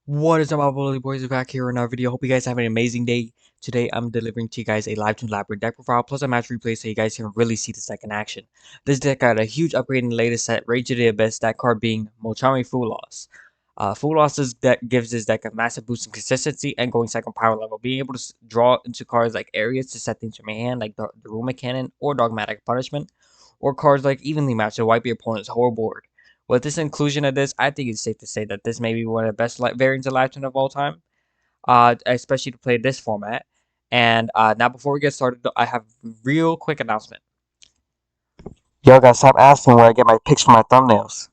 What is up, my bully boys? Back here in our video. Hope you guys have an amazing day. Today, I'm delivering to you guys a live Twin Labrynth deck profile plus a match replay so you guys can really see this deck in action. This deck got a huge upgrade in the latest set, rated to the abyss, that card being Mochami Fool Loss. Fool Loss deck gives this deck a massive boost in consistency and going second power level, being able to draw into cards like areas to set things from your hand, like the Runic Cannon or Dogmatic Punishment, or cards like Evenly Matched to wipe your opponent's whole board. With this inclusion of this, I think it's safe to say that this may be one of the best variants of Lifetime of all time, especially to play this format. And now, before we get started, I have a real quick announcement. Yo, guys, stop asking where I get my pics for my thumbnails.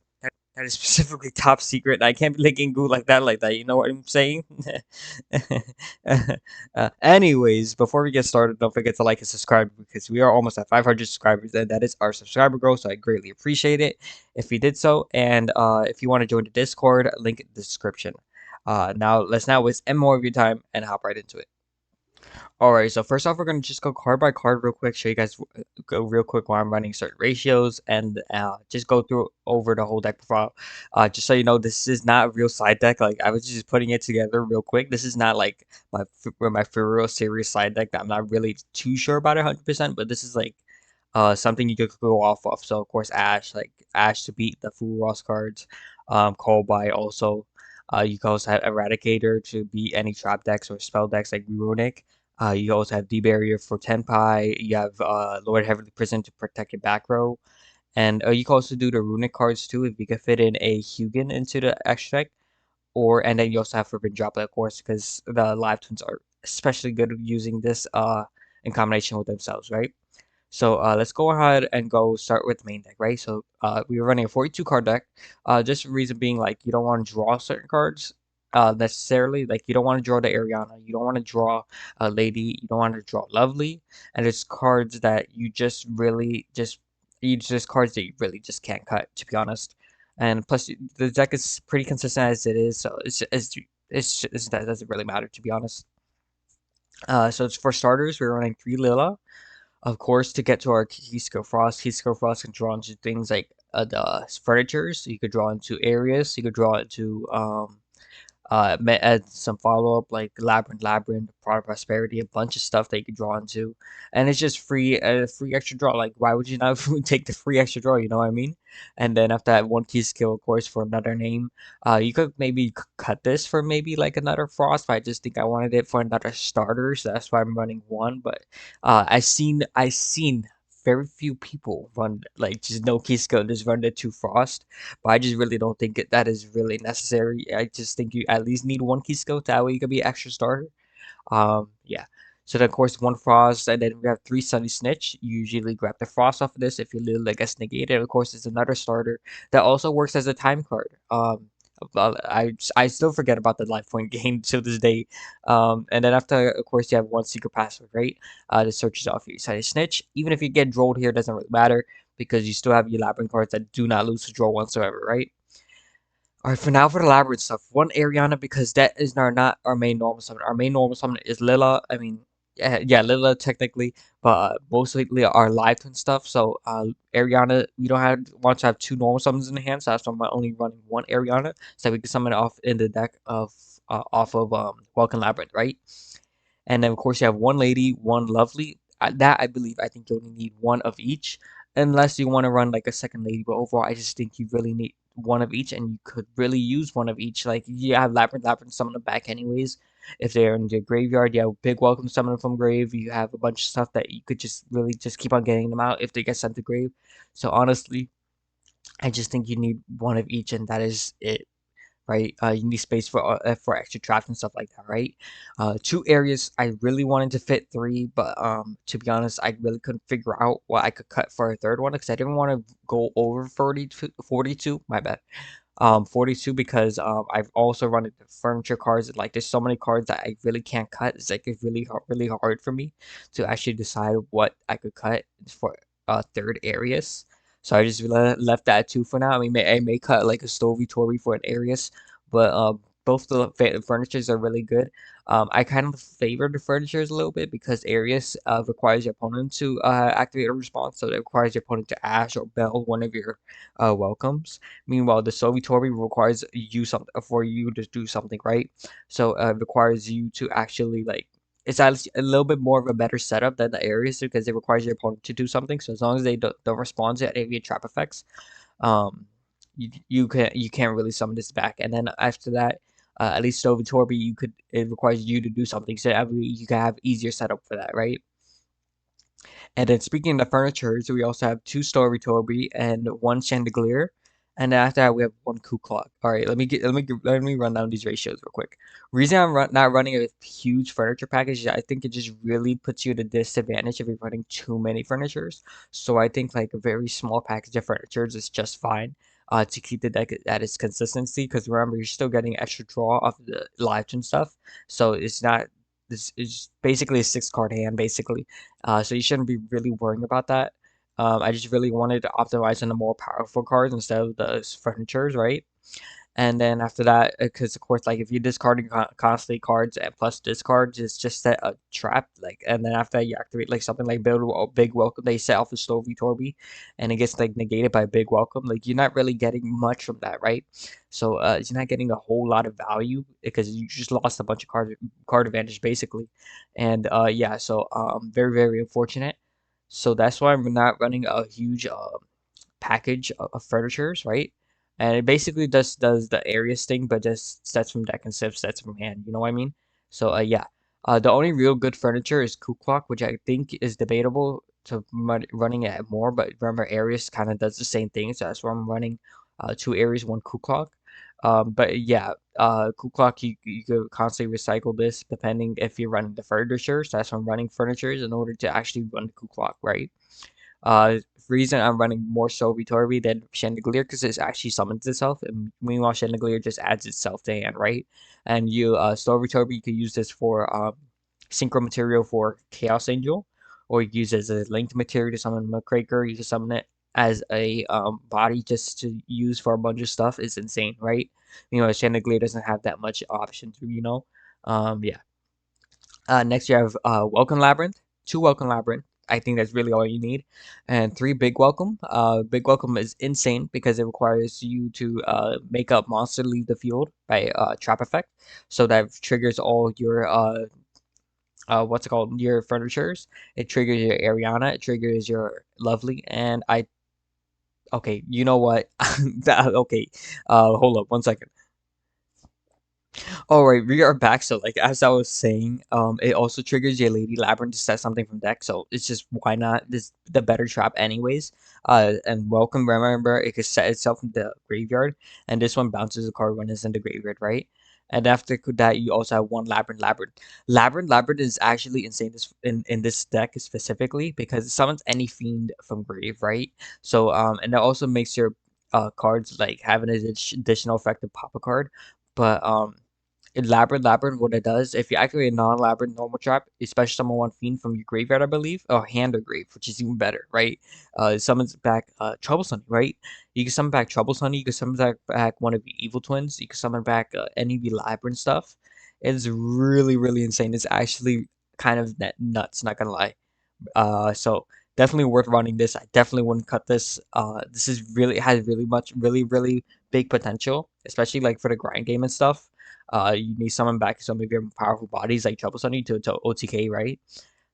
That is specifically top secret. I can't be linking Goo like that. You know what I'm saying? Anyways, before we get started, don't forget to like and subscribe because we are almost at 500 subscribers, and that is our subscriber growth. So I greatly appreciate it if you did so. And if you want to join the Discord, link in the description. Let's waste any more of your time and hop right into it. Alright, so first off, we're going to just go card by card real quick, show you guys go real quick while I'm running certain ratios, and just go through over the whole deck profile. Just so you know, this is not a real side deck. Like, I was just putting it together real quick. This is not like my for real serious side deck that I'm not really too sure about 100%, but this is like something you could go off of. So, of course, Ash to beat the Full Ross cards, called by also. You can also have Eradicator to beat any trap decks or spell decks like Runic. You also have D-Barrier for Tenpai. You have Lord Heavenly Prison to protect your back row. And you can also do the Runic cards too if you can fit in a Hugin into the extra deck. And then you also have Forbidden Droplet, of course, because the live twins are especially good at using this in combination with themselves, right? So let's go ahead and go start with main deck, right? So we were running a 42 card deck. Just the reason being, like, you don't want to draw certain cards necessarily. Like, you don't want to draw the Ariana, you don't want to draw a Lady, you don't want to draw Lovely, and it's cards that you just really just cards that you really just can't cut, to be honest. And plus, the deck is pretty consistent as it is, so that doesn't really matter, to be honest. So it's for starters, we're running 3 Lila. Of course, to get to our Keysco Frost can draw into things like the furniture. So you could draw into areas. You could draw into add some follow up like Labyrinth, Product Prosperity, a bunch of stuff that you could draw into, and it's just free extra draw. Like, why would you not take the free extra draw? You know what I mean? And then after that, one key skill, of course, for another name. You could maybe cut this for maybe like another Frost, but I just think I wanted it for another starter, so that's why I'm running one. But I seen very few people run like just no key skill, just run the 2 Frost, but I just really don't think that is really necessary. I just think you at least need one key skill, that way you can be extra starter. Yeah. So then, of course, 1 Frost, and then we have 3 Sunny Snitch. You usually grab the Frost off of this if your little like gets negated. Of course, it's another starter that also works as a time card. I still forget about the life point gain to this day. And then after, of course, you have 1 secret password, right? That searches off your Sunny Snitch. Even if you get drolled here, it doesn't really matter because you still have your Labyrinth cards that do not lose to draw whatsoever, right? Alright, for now, for the Labyrinth stuff, 1 Ariana, because that is not our main normal summon. Our main normal summon is Lila. I mean, yeah, Lila technically, but mostly our live twin stuff. So Ariana, we don't want to have 2 normal summons in the hand, so that's why I'm only running 1 Ariana, so we can summon it off in the deck of off of Welcome Labyrinth, right? And then, of course, you have 1 Lady, 1 Lovely. That I think you only need 1 of each, unless you want to run like a second Lady. But overall, I just think you really need 1 of each, and you could really use 1 of each. Like, you have Labyrinth summon them back anyways. If they're in your graveyard, you have Big Welcome summon from grave. You have a bunch of stuff that you could just really just keep on getting them out if they get sent to grave. So honestly, I just think you need 1 of each, and that is it, right? You need space for extra traps and stuff like that, right? 2 areas. I really wanted to fit 3, but to be honest, I really couldn't figure out what I could cut for a third one because I didn't want to go over 42. My bad. 42 because I've also run into furniture cards. Like, there's so many cards that I really can't cut. It's like it's really hard for me to actually decide what I could cut for third areas. So I just left that at 2 for now. I mean, I may cut like a Stovey Tori for an Arius, but both the furnitures are really good. I kind of favor the furnitures a little bit because Arius requires your opponent to activate a response, so it requires your opponent to ash or bell one of your welcomes. Meanwhile, the Sovitorbi requires you something for you to do something, right? So it requires you to actually like it's actually a little bit more of a better setup than the Arius because it requires your opponent to do something. So as long as they don't respond to any of your trap effects, um, you can't really summon this back. And then after that, at least over Torby, it requires you to do something, so you can have easier setup for that, right? And then speaking of furnitures, we also have two Story Toby and one Chandelier. And after that, we have one Coup Clock. All right, let me run down these ratios real quick. Reason I'm not running a huge furniture package is I think it just really puts you at a disadvantage if you're running too many furnitures. So I think like a very small package of furnitures is just fine. To keep the deck at its consistency, because remember you're still getting extra draw off of the lives and stuff, so it's not this is basically a 6 card hand basically. So you shouldn't be really worrying about that. I just really wanted to optimize on the more powerful cards instead of the furnitures, right? And then after that, because of course, like if you discarding constantly cards and plus discards, it's just set a trap. Like, and then after that, you activate like something like Big Welcome. They set off a Stovey Torby, and it gets like negated by Big Welcome. Like you're not really getting much from that, right? So you're not getting a whole lot of value because you just lost a bunch of card advantage basically. And yeah, so very unfortunate. So that's why I'm not running a huge package of furnitures, right? And it basically just does the Arius thing, but just sets from deck instead of sets from hand. You know what I mean? So yeah, the only real good furniture is Kuklok, which I think is debatable to running it more. But remember, Arius kind of does the same thing, so that's why I'm running two Arius, one Kuklok. But yeah, Kuklok you could constantly recycle this depending if you're running the furniture. So that's why I'm running furnitures in order to actually run the Kuklok, right? Uh, reason I'm running more Sobi Torby than Chandelier because it actually summons itself, and meanwhile Chandelier just adds itself to hand, right? And you Sobi Torby you could use this for synchro material for Chaos Angel, or you can use it as a linked material to summon McCraker. You can summon it as a body just to use for a bunch of stuff. It's insane, right? You know, Chandelier doesn't have that much options, you know. Yeah. Next, you have Welcome Labrynth, two Welcome Labrynth. I think that's really all you need, and three Big Welcome. Big Welcome is insane because it requires you to make a monster leave the field by trap effect, so that triggers all your what's it called, your furnitures. It triggers your Ariana. It triggers your Lovely, and I okay. You know what? Okay, hold up 1 second. All right, we are back. So, like as I was saying, it also triggers your Lady Labyrinth to set something from deck. So it's just why not this the better trap anyways. And welcome. Remember, it could set itself in the graveyard, and this one bounces a card when it's in the graveyard, right? And after that, you also have one Labyrinth is actually insane in this deck specifically because it summons any fiend from grave, right? So and it also makes your cards like have an additional effect to pop a card, but in Labyrinth, what it does, if you activate a non-Labyrinth normal trap, especially summon one fiend from your graveyard, I believe, or hand or grave, which is even better, right? It summons back Trouble Sunny, right? You can summon back Trouble Sunny, you can summon back one of your Evil Twins, you can summon back any of your Labyrinth stuff. It's really insane. It's actually kind of nuts, not gonna lie. So definitely worth running this. I definitely wouldn't cut this. This is really has really big potential, especially like for the grind game and stuff. You need someone back some of your powerful bodies like Trouble Sunny to OTK, right?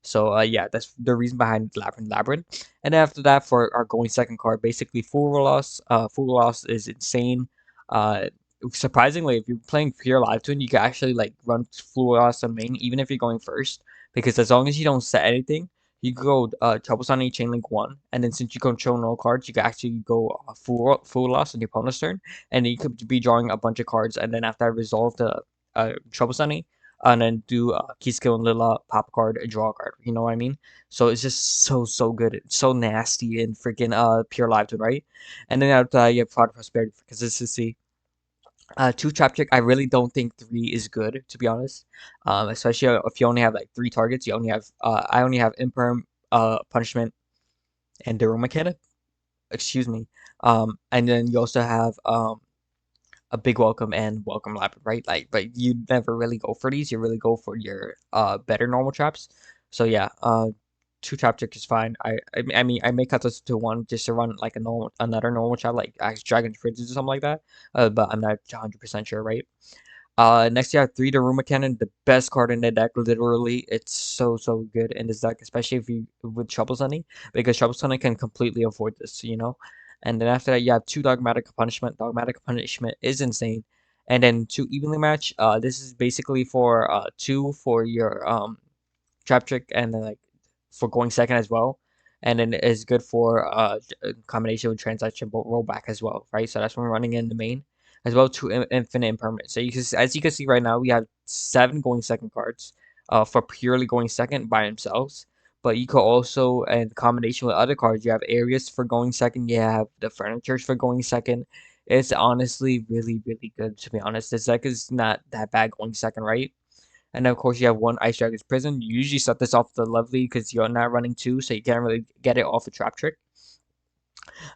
So yeah, that's the reason behind Labyrinth. And after that, for our going second card, basically Full Loss. Full Loss is insane. Uh, Surprisingly, if you're playing pure live tune, you can actually like run Full Loss on main, even if you're going first, because as long as you don't set anything, you can go Trouble Sunny Chain Link 1, and then since you control no cards, you can actually go full loss on your opponent's turn, and then you could be drawing a bunch of cards, and then after I resolve the Trouble Sunny, and then do key skill and Lila, pop a card, draw a card. You know what I mean? So it's just so good. It's so nasty and freaking pure live tune, right? And then after that, you have Prod Prosperity for consistency. Two trap trick. I really don't think three is good, to be honest. Especially if you only have like three targets. You only have I only have imperm, punishment, and Duro mechanic. Excuse me. And then you also have a big welcome and welcome labyrinth, right? Like, but you never really go for these. You really go for your better normal traps. So yeah, two trap trick is fine. I mean I may cut this to one just to run like a normal another normal trap like Axe Dragon's Fridges or something like that. But I'm not 100% sure, right? Next you have three Daruma Cannon, the best card in the deck. Literally, it's so good in this deck, especially if you with Trouble Sunny, because Trouble Sunny can completely avoid this, you know. And then after that, you have two Dogmatic Punishment. Dogmatic Punishment is insane, and then two Evenly Match. This is basically for two for your trap trick and then like for going second as well. And then it's good for combination with transaction rollback as well, right? So that's when we're running in the main as well to infinite impermanence. So you can, as you can see right now, we have seven going second cards for purely going second by themselves. But you could also, in combination with other cards, you have areas for going second. You have the furnitures for going second. It's honestly really good, to be honest. This deck is not that bad going second, right? And then of course you have one Ice Dragon's Prison. You usually set this off the Lovely because you're not running two, so you can't really get it off a trap trick.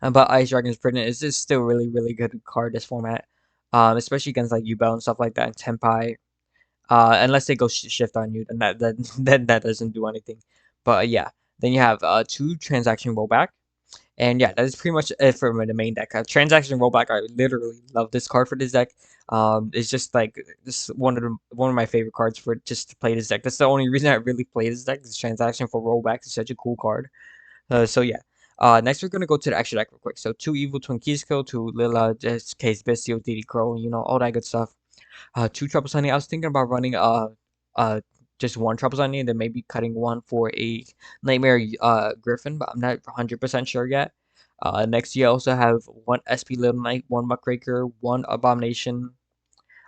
But Ice Dragon's Prison is just still really good card this format. Especially against like Yubel and stuff like that and Tenpai. Unless they go shift on you, then then that doesn't do anything. But yeah, then you have two transaction rollback. And yeah, that is pretty much it for the main deck. Transaction rollback, I literally love this card for this deck. It's just like this one of my favorite cards for just to play this deck. That's the only reason I really play this deck. Is transaction for rollback is such a cool card. So yeah. Next we're gonna go to the extra deck real quick. So two Evil Twin Kisko, two Lila, just Case Bistio, DD Crow, you know, all that good stuff. Two Trouble Sunny. I was thinking about running uh just one Trouble Sunny and then maybe cutting one for a Nightmare Griffin, but I'm not 100% sure yet. Next you also have one SP Little Knight, one Muckraker, one Abomination.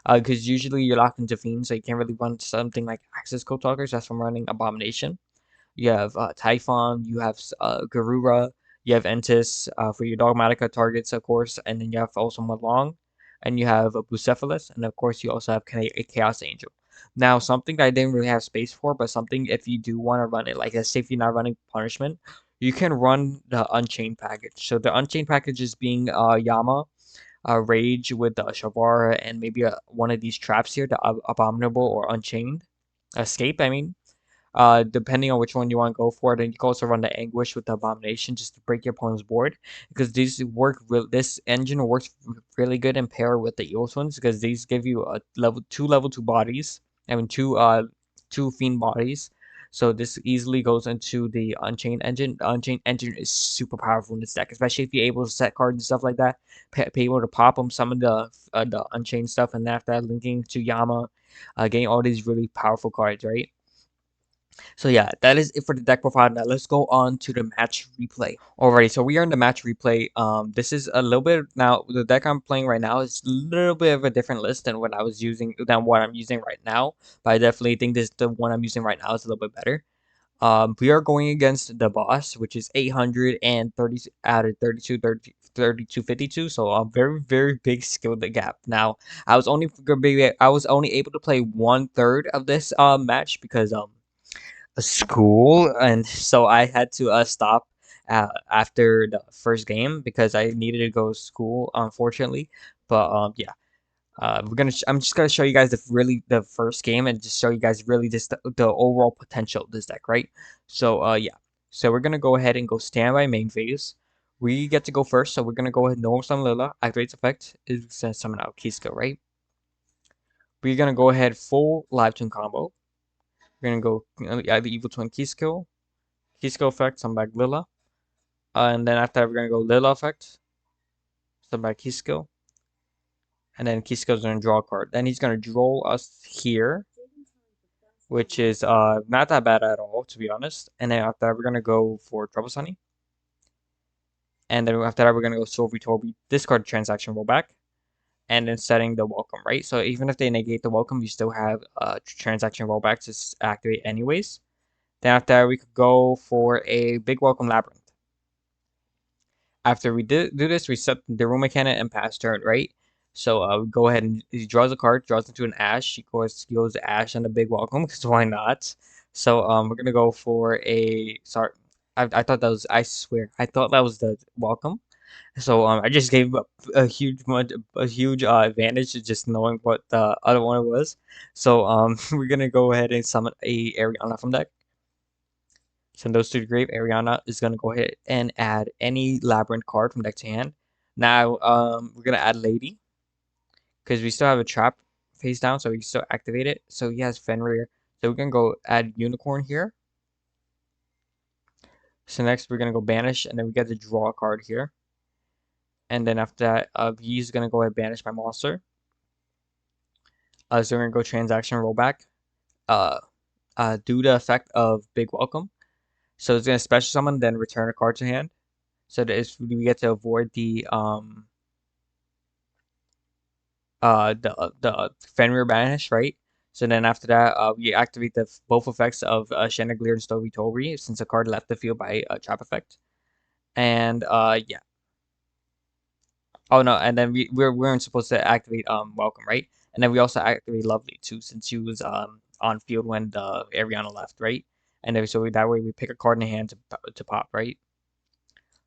Because usually you're locked into Fiend, so you can't really run something like Access Code Talkers. That's from running Abomination. You have Typhon, you have Garura, you have Entis for your Dogmatica targets, of course, and then you have also Malong, and you have Bucephalus, and of course you also have a Chaos Angel. Now, something that I didn't really have space for, but something if you do want to run it, like let's say if you're not running Punishment, you can run the Unchained package. So the Unchained package is being Yama, Rage with Shavara, and maybe one of these traps here, the Abominable or Unchained. Escape, I mean, depending on which one you want to go for. Then you can also run the Anguish with the Abomination just to break your opponent's board because these work. This engine works really good in pair with the Evil Twins because these give you a level two bodies. I mean two Fiend bodies. So this easily goes into the Unchained engine. The Unchained engine is super powerful in this deck, especially if you're able to set cards and stuff like that. Be able to pop them, some of the Unchained stuff, and after that linking to Yama, getting all these really powerful cards, right? So yeah, that is it for the deck profile. Now let's go on to the match replay. Alrighty, so we are in the match replay. This is a little bit now. The deck I'm playing right now is a little bit of a different list than what I'm using right now. But I definitely think the one I'm using right now is a little bit better. We are going against the boss, which is 830 out of 3252. So a very big skill gap. Now I was only able to play 1/3 of this match because a school, and so I had to stop after the first game because I needed to go to school, unfortunately. But yeah, I'm just gonna show you guys the first game and just show you guys really just the overall potential of this deck, right? So yeah, so we're gonna go ahead and go standby main phase. We get to go first, so we're gonna go ahead normal summon Lila, activates effect is gonna summon out Kisko, right? We're gonna go ahead full live tune combo. We're gonna go the evil twin Kisko. Kisko effect, summon back Lila. And then after that, we're gonna go Lila effect, summon back Kisko. And then Kisko's gonna draw a card. Then he's gonna draw us here, which is not that bad at all, to be honest. And then after that, we're gonna go for Trouble Sunny. And then after that, we're gonna go Silvery Torby, discard transaction rollback, and then setting the welcome, right? So even if they negate the welcome, you still have transaction rollback to activate anyways. Then after that, we could go for a big welcome labyrinth. After we do this, we set the room mechanic and pass turn, right? So we go ahead and he draws a card, draws into an Ash. He goes Ash on the big welcome because why not? So we're gonna go for a sorry. I thought that was I swear I thought that was the welcome. So I just gave up a huge advantage to just knowing what the other one was. So we're gonna go ahead and summon a Ariana from deck. Send those to the grave. Ariana is gonna go ahead and add any Labyrinth card from deck to hand. Now we're gonna add Lady because we still have a trap face down, so we can still activate it. So he has Fenrir. So we're gonna go add Unicorn here. So next we're gonna go banish, and then we get to draw a card here. And then after that, he's gonna go ahead and banish my monster. So we're gonna go transaction rollback. Uh, do the effect of Big Welcome. So it's gonna special summon, then return a card to hand. So that we get to avoid the Fenrir banish, right? So then after that, we activate the both effects of Chandelier and Story Tori since the card left the field by trap effect. And yeah. Oh no, and then we weren't supposed to activate Welcome, right? And then we also activate Lovely too, since she was on field when the Ariana left, right? And then so that way we pick a card in the hand to pop, right?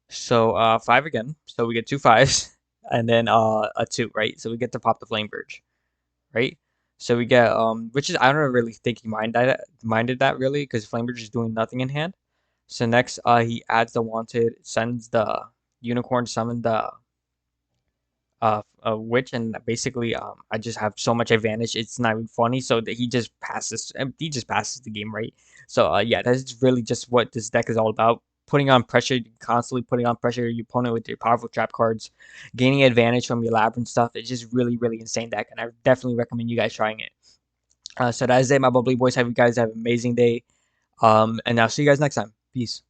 So 5 again. So we get 2 5s and then a 2, right? So we get to pop the Flame Verge, right? So we get which is I don't really think he minded that really because Flame Verge is doing nothing in hand. So next he adds the wanted, sends the unicorn, summon the witch, and basically I just have so much advantage. It's not even funny. So that he just passes the game, right? So yeah, that's really just what this deck is all about. Putting on pressure, constantly putting on pressure your opponent with your powerful trap cards, gaining advantage from your labyrinth stuff. It's just really insane deck, and I definitely recommend you guys trying it. So that is it, my bubbly boys. Have you guys have an amazing day. And I'll see you guys next time. Peace.